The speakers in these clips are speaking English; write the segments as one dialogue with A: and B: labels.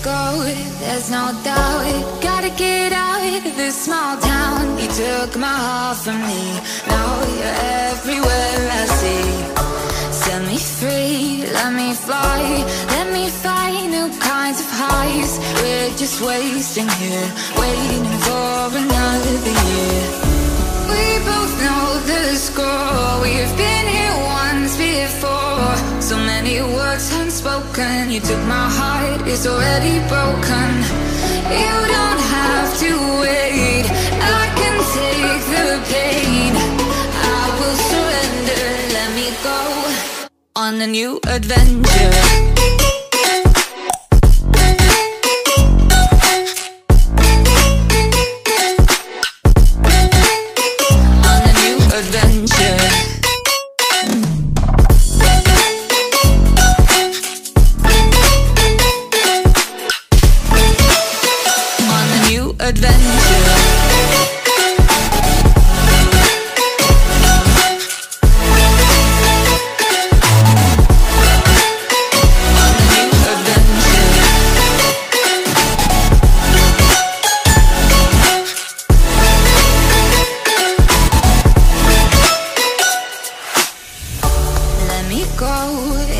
A: go, there's no doubt. Gotta get out of this small town. You took my heart from me, now you're everywhere I see. Set me free, let me fly, let me find new kinds of highs. We're just wasting here, waiting for another year. We both know the score, we've been here once before. So many words unspoken, you took my heart, it's already broken. You don't have to wait, I can take the pain. I will surrender, let me go on a new adventure.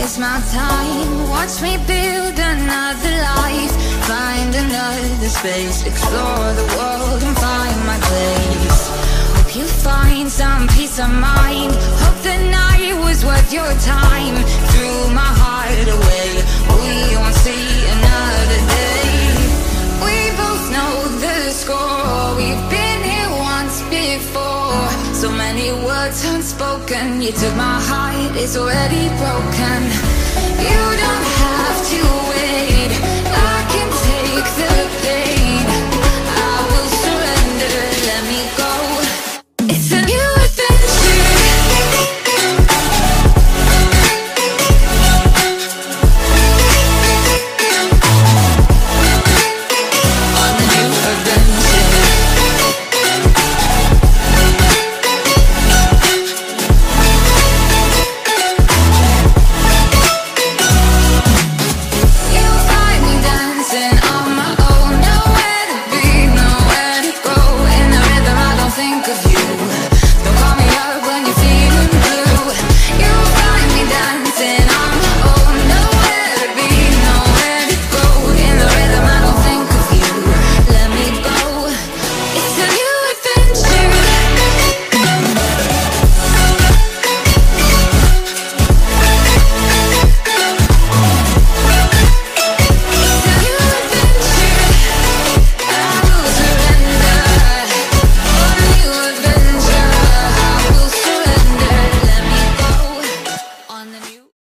A: It's my time, watch me build another life. Find another space, explore the world and find my place. Hope you find some peace of mind, hope the night was worth your time. Threw my heart away, we won't see another day. We both know the score, we've been here once before. So many words unspoken, you took my heart, it's already broken. You don't